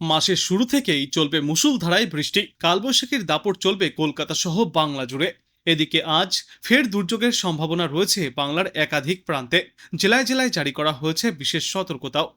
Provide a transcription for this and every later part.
মাসের শুরু থেকেই চলবে মুষলধারায় বৃষ্টি। কালবৈশাখীর দাপট চলবে কলকাতা সহ বাংলা জুড়ে। এদিকে আজ ফের দুর্যোগের সম্ভাবনা রয়েছে বাংলার একাধিক প্রান্তে। জেলায় জেলায় জারি করা হয়েছে বিশেষ সতর্কতাও।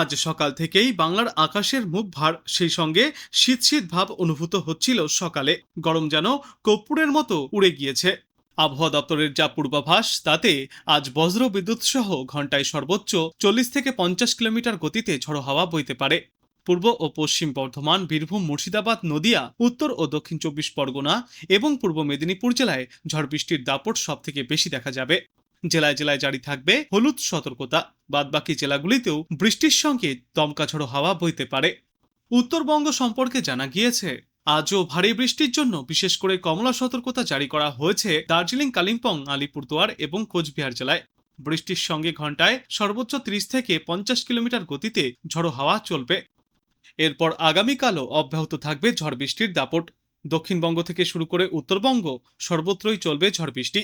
আজ সকাল থেকেই বাংলার আকাশের মুখ ভার, সেই সঙ্গে শীত শীত ভাব অনুভূত হচ্ছিল সকালে। গরম যেন কর্পূরের মতো উড়ে গিয়েছে। আবহাওয়া দপ্তরের যা পূর্বাভাস তাতে আজ বজ্র বিদ্যুৎ সহ ঘন্টায় সর্বোচ্চ 40 থেকে 50 কিলোমিটার গতিতে ঝড়ো হাওয়া বইতে পারে। পূর্ব ও পশ্চিম বর্ধমান, বীরভূম, মুর্শিদাবাদ, নদিয়া, উত্তর ও দক্ষিণ 24 পরগনা এবং পূর্ব মেদিনীপুর জেলায় ঝড় বৃষ্টির দাপট সব থেকে বেশি দেখা যাবে। জেলায় জেলায় জারি থাকবে হলুদ সতর্কতা। বাদবাকি জেলাগুলিতেও বৃষ্টির সঙ্গে দমকা ঝড়ো হাওয়া বইতে পারে। উত্তরবঙ্গ সম্পর্কে জানা গিয়েছে, আজও ভারী বৃষ্টির জন্য বিশেষ করে কমলা সতর্কতা জারি করা হয়েছে দার্জিলিং, কালিম্পং, আলিপুরদুয়ার এবং কোচবিহার জেলায়। বৃষ্টির সঙ্গে ঘন্টায় সর্বোচ্চ 30 থেকে 50 কিলোমিটার গতিতে ঝড়ো হাওয়া চলবে। এরপর আগামীকালও অব্যাহত থাকবে ঝড় বৃষ্টির দাপট। দক্ষিণবঙ্গ থেকে শুরু করে উত্তরবঙ্গ সর্বত্রই চলবে ঝড় বৃষ্টি।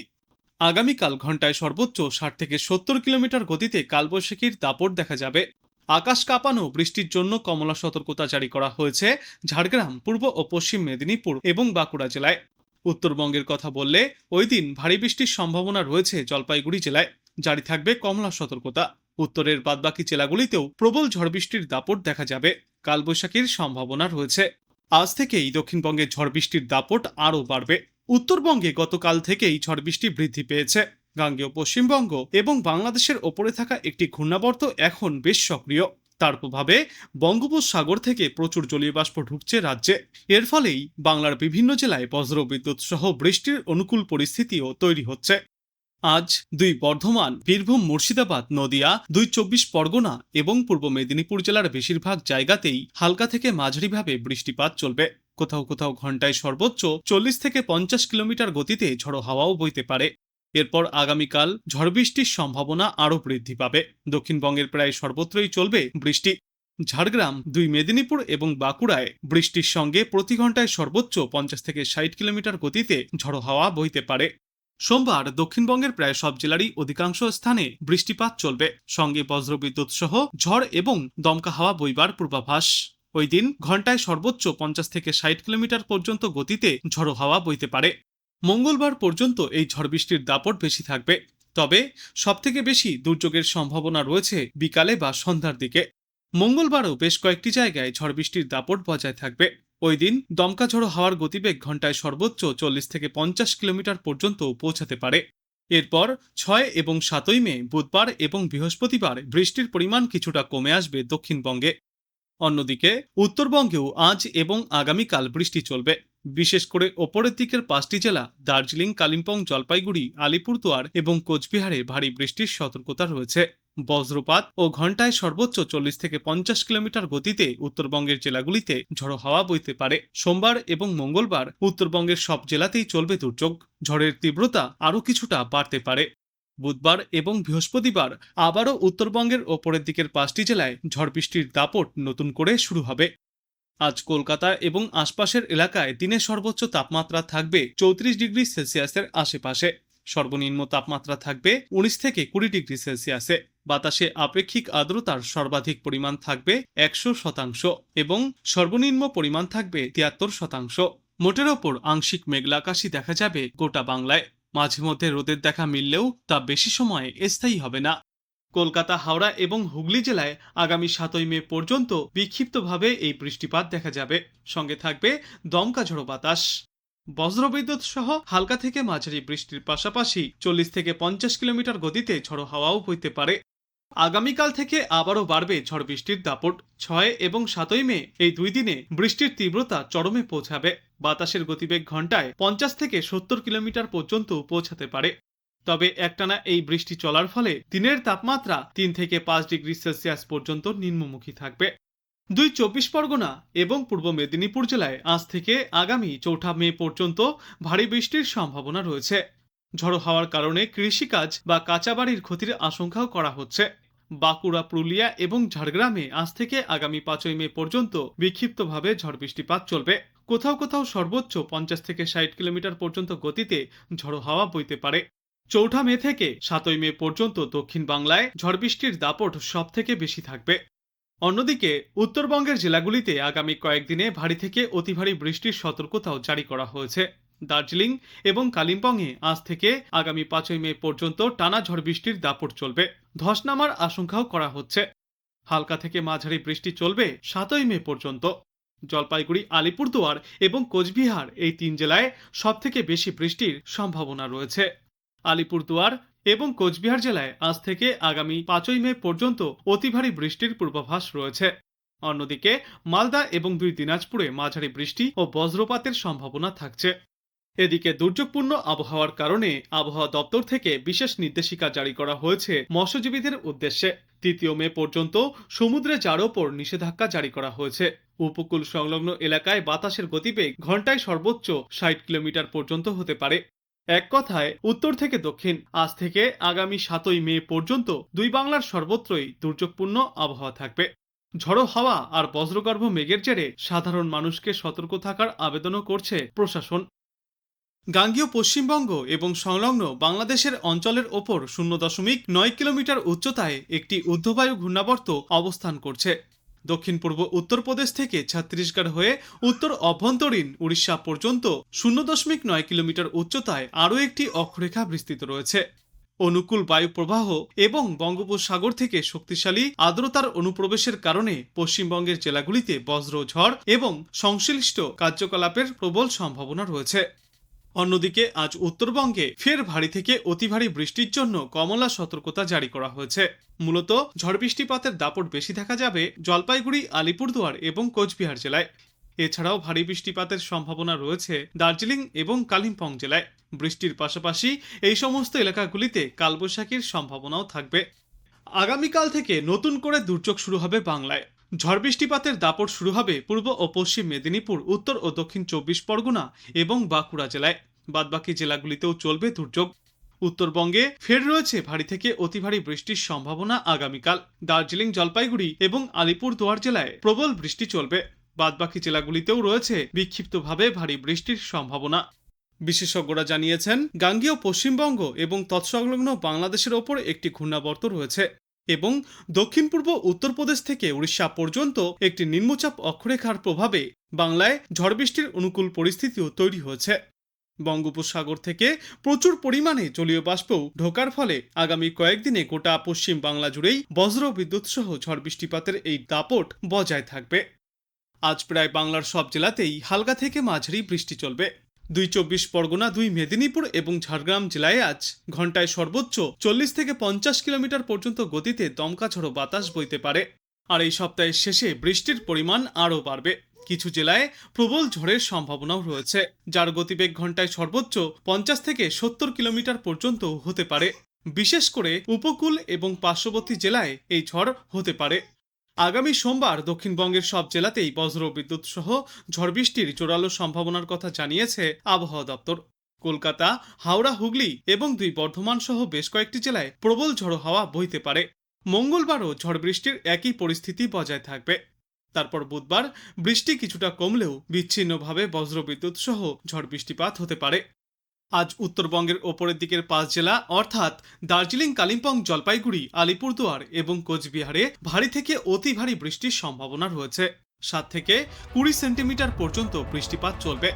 আগামীকাল ঘন্টায় সর্বোচ্চ 60 থেকে 70 কিলোমিটার গতিতে কালবৈশাখীর দাপট দেখা যাবে। আকাশ কাঁপানো বৃষ্টির জন্য কমলা সতর্কতা জারি করা হয়েছে ঝাড়গ্রাম, পূর্ব ও পশ্চিম মেদিনীপুর এবং বাঁকুড়া জেলায়। উত্তরবঙ্গের কথা বললে ওই দিন ভারী বৃষ্টির সম্ভাবনা রয়েছে জলপাইগুড়ি জেলায়। জারি থাকবে কমলা সতর্কতা। উত্তরের বাদবাকি জেলাগুলিতেও প্রবল ঝড় বৃষ্টির দাপট দেখা যাবে। কালবৈশাখীর সম্ভাবনা রয়েছে। আজ থেকেই দক্ষিণবঙ্গে ঝড় বৃষ্টির দাপট আরও বাড়বে। উত্তরবঙ্গে গতকাল থেকেই ঝড় বৃষ্টি বৃদ্ধি পেয়েছে। গাঙ্গেয় পশ্চিমবঙ্গ এবং বাংলাদেশের ওপরে থাকা একটি ঘূর্ণাবর্ত এখন বেশ সক্রিয়। তার প্রভাবে বঙ্গোপসাগর থেকে প্রচুর জলীয় বাষ্প ঢুকছে রাজ্যে। এর ফলেই বাংলার বিভিন্ন জেলায় বজ্রবিদ্যুৎ সহ বৃষ্টির অনুকূল পরিস্থিতিও তৈরি হচ্ছে। আজ বর্ধমান, বীরভূম, মুর্শিদাবাদ, নদিয়া, 24 পরগনা এবং পূর্ব মেদিনীপুর জেলার বেশিরভাগ জায়গাতেই হালকা থেকে মাঝারিভাবে বৃষ্টিপাত চলবে। কোথাও কোথাও ঘন্টায় সর্বোচ্চ 40 থেকে 50 কিলোমিটার গতিতে ঝড়ো হাওয়াও বইতে পারে। এরপর আগামীকাল ঝড় বৃষ্টির সম্ভাবনা আরও বৃদ্ধি পাবে। দক্ষিণবঙ্গের প্রায় সর্বত্রই চলবে বৃষ্টি। ঝাড়গ্রাম, মেদিনীপুর এবং বাঁকুড়ায় বৃষ্টির সঙ্গে প্রতি ঘন্টায় সর্বোচ্চ 50 থেকে 60 কিলোমিটার গতিতে ঝড়ো হাওয়া বইতে পারে। সোমবার দক্ষিণবঙ্গের প্রায় সব জেলারই অধিকাংশ স্থানে বৃষ্টিপাত চলবে, সঙ্গে বজ্রবিদ্যুৎ সহ ঝড় এবং দমকা হাওয়া বইবার পূর্বাভাস। ওই দিন ঘন্টায় সর্বোচ্চ 50 থেকে 60 কিলোমিটার পর্যন্ত গতিতে ঝড়ো হাওয়া বইতে পারে। মঙ্গলবার পর্যন্ত এই ঝড় বৃষ্টির দাপট বেশি থাকবে। তবে সবথেকে বেশি দুর্যোগের সম্ভাবনা রয়েছে বিকালে বা সন্ধ্যার দিকে। মঙ্গলবারও বেশ কয়েকটি জায়গায় ঝড় বৃষ্টির দাপট বজায় থাকবে। ওই দিন দমকা ঝড়ো হাওয়ার গতিবেগ ঘন্টায় সর্বোচ্চ 40 থেকে 50 কিলোমিটার পর্যন্ত পৌঁছাতে পারে। এরপর 6 এবং 7 মে বুধবার এবং বৃহস্পতিবার বৃষ্টির পরিমাণ কিছুটা কমে আসবে দক্ষিণবঙ্গে। অন্যদিকে উত্তরবঙ্গেও আজ এবং আগামীকাল বৃষ্টি চলবে। বিশেষ করে ওপরের দিকের 5টি জেলা দার্জিলিং, কালিম্পং, জলপাইগুড়ি, আলিপুরদুয়ার এবং কোচবিহারে ভারী বৃষ্টির সতর্কতা রয়েছে। বজ্রপাত ও ঘন্টায় সর্বোচ্চ 40 থেকে 50 কিলোমিটার গতিতে উত্তরবঙ্গের জেলাগুলিতে ঝড়ো হাওয়া বইতে পারে। সোমবার এবং মঙ্গলবার উত্তরবঙ্গের সব জেলাতেই চলবে দুর্যোগ। ঝড়ের তীব্রতা আরও কিছুটা বাড়তে পারে। বুধবার এবং বৃহস্পতিবার আবারও উত্তরবঙ্গের ওপরের দিকের 5টি জেলায় ঝড় বৃষ্টির দাপট নতুন করে শুরু হবে। আজ কলকাতা এবং আশপাশের এলাকায় দিনের সর্বোচ্চ তাপমাত্রা থাকবে 34 ডিগ্রি সেলসিয়াসের আশেপাশে। সর্বনিম্ন তাপমাত্রা থাকবে 19 থেকে 20 ডিগ্রি সেলসিয়াসে। বাতাসে আপেক্ষিক আর্দ্রতার সর্বাধিক পরিমাণ থাকবে 100% এবং সর্বনিম্ন পরিমাণ থাকবে 73%। মোটের ওপর আংশিক মেঘলা আকাশই দেখা যাবে গোটা বাংলায়। মাঝে মধ্যে রোদের দেখা মিললেও তা বেশি সময় স্থায়ী হবে না। কলকাতা, হাওড়া এবং হুগলি জেলায় আগামী 7 মে পর্যন্ত বিক্ষিপ্তভাবে এই বৃষ্টিপাত দেখা যাবে। সঙ্গে থাকবে দমকা ঝড়ো বাতাস। বজ্রবিদ্যুৎ সহ হালকা থেকে মাঝারি বৃষ্টির পাশাপাশি 40 থেকে 50 কিলোমিটার গতিতে ঝড়ো হাওয়াও বইতে পারে। আগামীকাল থেকে আবারও বাড়বে ঝড় বৃষ্টির দাপট। 6 এবং 7 মে এই 2 দিনে বৃষ্টির তীব্রতা চরমে পৌঁছাবে। বাতাসের গতিবেগ ঘন্টায় 50 থেকে 70 কিলোমিটার পর্যন্ত পৌঁছাতে পারে। তবে একটানা এই বৃষ্টি চলার ফলে দিনের তাপমাত্রা 3 থেকে 5 ডিগ্রি সেলসিয়াস পর্যন্ত নিম্নমুখী থাকবে। 24 পরগনা এবং পূর্ব মেদিনীপুর জেলায় আজ থেকে আগামী 4 মে পর্যন্ত ভারী বৃষ্টির সম্ভাবনা রয়েছে। ঝড়ো হাওয়ার কারণে কৃষিকাজ বা কাঁচা বাড়ির ক্ষতির আশঙ্কাও করা হচ্ছে। বাঁকুড়া, পুরুলিয়া এবং ঝাড়গ্রামে আজ থেকে আগামী 5 মে পর্যন্ত বিক্ষিপ্তভাবে ঝড় বৃষ্টিপাত চলবে। কোথাও কোথাও সর্বোচ্চ 50 থেকে 60 কিলোমিটার পর্যন্ত গতিতে ঝড়ো হাওয়া বইতে পারে। 4 মে থেকে 7 মে পর্যন্ত দক্ষিণ বাংলায় ঝড় বৃষ্টির দাপট সব থেকে বেশি থাকবে। অন্যদিকে উত্তরবঙ্গের জেলাগুলিতে আগামী কয়েকদিনে ভারী থেকে অতি ভারী বৃষ্টির সতর্কতাও জারি করা হয়েছে। দার্জিলিং এবং কালিম্পংয়ে আজ থেকে আগামী 5ই মে পর্যন্ত টানা ঝড় বৃষ্টির দাপট চলবে। ধস নামার আশঙ্কাও করা হচ্ছে। হালকা থেকে মাঝারি বৃষ্টি চলবে 7ই মে পর্যন্ত। জলপাইগুড়ি, আলিপুরদুয়ার এবং কোচবিহার এই 3 জেলায় সবথেকে বেশি বৃষ্টির সম্ভাবনা রয়েছে। আলিপুরদুয়ার এবং কোচবিহার জেলায় আজ থেকে আগামী 5ই মে পর্যন্ত অতি ভারী বৃষ্টির পূর্বাভাস রয়েছে। অন্যদিকে মালদা এবং 2 দিনাজপুরে মাঝারি বৃষ্টি ও বজ্রপাতের সম্ভাবনা থাকছে। এদিকে দুর্যোগপূর্ণ আবহাওয়ার কারণে আবহাওয়া দপ্তর থেকে বিশেষ নির্দেশিকা জারি করা হয়েছে মৎস্যজীবীদের উদ্দেশ্যে। 3 মে পর্যন্ত সমুদ্রে যাওয়ার ওপর নিষেধাজ্ঞা জারি করা হয়েছে। উপকূল সংলগ্ন এলাকায় বাতাসের গতিবেগ ঘন্টায় সর্বোচ্চ 60 কিলোমিটার পর্যন্ত হতে পারে। এক কথায় উত্তর থেকে দক্ষিণ আজ থেকে আগামী 7ই মে পর্যন্ত দুই বাংলার সর্বত্রই দুর্যোগপূর্ণ আবহাওয়া থাকবে। ঝড়ো হাওয়া আর বজ্রগর্ভ মেঘের জেরে সাধারণ মানুষকে সতর্ক থাকার আবেদনও করছে প্রশাসন। গাঙ্গেয় পশ্চিমবঙ্গ এবং সংলগ্ন বাংলাদেশের অঞ্চলের ওপর 0.9 কিলোমিটার উচ্চতায় একটি ঊর্ধ্ববায়ু ঘূর্ণাবর্ত অবস্থান করছে। দক্ষিণ পূর্ব উত্তরপ্রদেশ থেকে ছত্তিশগড় হয়ে উত্তর অভ্যন্তরীণ উড়িষ্যা পর্যন্ত 0.9 কিলোমিটার উচ্চতায় আরও একটি অক্ষরেখা বিস্তৃত রয়েছে। অনুকূল বায়ু প্রবাহ এবং বঙ্গোপসাগর থেকে শক্তিশালী আর্দ্রতার অনুপ্রবেশের কারণে পশ্চিমবঙ্গের জেলাগুলিতে বজ্র ঝড় এবং সংশ্লিষ্ট কার্যকলাপের প্রবল সম্ভাবনা রয়েছে। অন্যদিকে আজ উত্তরবঙ্গে ফের ভারী থেকে অতি ভারী বৃষ্টির জন্য কমলা সতর্কতা জারি করা হয়েছে। মূলত ঝড় বৃষ্টিপাতের দাপট বেশি দেখা যাবে জলপাইগুড়ি, আলিপুরদুয়ার এবং কোচবিহার জেলায়। এছাড়াও ভারী বৃষ্টিপাতের সম্ভাবনা রয়েছে দার্জিলিং এবং কালিম্পং জেলায়। বৃষ্টির পাশাপাশি এই সমস্ত এলাকাগুলিতে কালবৈশাখীর সম্ভাবনাও থাকবে। আগামীকাল থেকে নতুন করে দুর্যোগ শুরু হবে বাংলায়। ঝড় বৃষ্টিপাতের দাপট শুরু হবে পূর্ব ও পশ্চিম মেদিনীপুর, উত্তর ও দক্ষিণ 24 পরগনা এবং বাঁকুড়া জেলায়। বাদবাকি জেলাগুলিতেও চলবে দুর্যোগ। উত্তরবঙ্গে ফের রয়েছে ভারী থেকে অতি ভারী বৃষ্টির সম্ভাবনা আগামীকাল। দার্জিলিং, জলপাইগুড়ি এবং আলিপুরদুয়ার জেলায় প্রবল বৃষ্টি চলবে। বাদবাকি জেলাগুলিতেও রয়েছে বিক্ষিপ্তভাবে ভারী বৃষ্টির সম্ভাবনা। বিশেষজ্ঞরা জানিয়েছেন, গাঙ্গেয় পশ্চিমবঙ্গ এবং তৎসংলগ্ন বাংলাদেশের ওপর একটি ঘূর্ণাবর্ত রয়েছে এবং দক্ষিণ পূর্ব উত্তরপ্রদেশ থেকে উড়িষ্যা পর্যন্ত একটি নিম্নচাপ অক্ষরেখার প্রভাবে বাংলায় ঝড় বৃষ্টির অনুকূল পরিস্থিতিও তৈরি হয়েছে। বঙ্গোপসাগর থেকে প্রচুর পরিমাণে জলীয় বাষ্প ঢোকার ফলে আগামী কয়েকদিনে গোটা পশ্চিম বাংলা জুড়েই বজ্র বিদ্যুৎ সহ ঝড় বৃষ্টিপাতের এই দাপট বজায় থাকবে। আজ প্রায় বাংলার সব জেলাতেই হালকা থেকে মাঝারি বৃষ্টি চলবে। 24 পরগনা, 2 মেদিনীপুর এবং ঝাড়গ্রাম জেলায় আজ ঘন্টায় সর্বোচ্চ 40 থেকে 50 কিলোমিটার পর্যন্ত গতিতে দমকা ঝড়ো বাতাস বইতে পারে। আর এই সপ্তাহের শেষে বৃষ্টির পরিমাণ আরও বাড়বে। কিছু জেলায় প্রবল ঝড়ের সম্ভাবনাও রয়েছে, যার গতিবেগ ঘন্টায় সর্বোচ্চ 50 থেকে 70 কিলোমিটার পর্যন্ত হতে পারে। বিশেষ করে উপকূল এবং পার্শ্ববর্তী জেলায় এই ঝড় হতে পারে। আগামী সোমবার দক্ষিণবঙ্গের সব জেলাতেই বজ্র বিদ্যুৎ সহ ঝড় বৃষ্টির জোরালো সম্ভাবনার কথা জানিয়েছে আবহাওয়া দপ্তর। কলকাতা, হাওড়া, হুগলি এবং 2 বর্ধমান সহ বেশ কয়েকটি জেলায় প্রবল ঝড়ো হাওয়া বইতে পারে। মঙ্গলবারও ঝড় বৃষ্টির একই পরিস্থিতি বজায় থাকবে। তারপর বুধবার বৃষ্টি কিছুটা কমলেও বিচ্ছিন্নভাবে বজ্র বিদ্যুৎ সহ ঝড় বৃষ্টিপাত হতে পারে। আজ উত্তরবঙ্গের ওপরের দিকের 5 জেলা অর্থাৎ দার্জিলিং, কালিম্পং, জলপাইগুড়ি, আলিপুরদুয়ার এবং কোচবিহারে ভারী থেকে অতি ভারী বৃষ্টির সম্ভাবনা রয়েছে। 7 থেকে 20 সেন্টিমিটার পর্যন্ত বৃষ্টিপাত চলবে।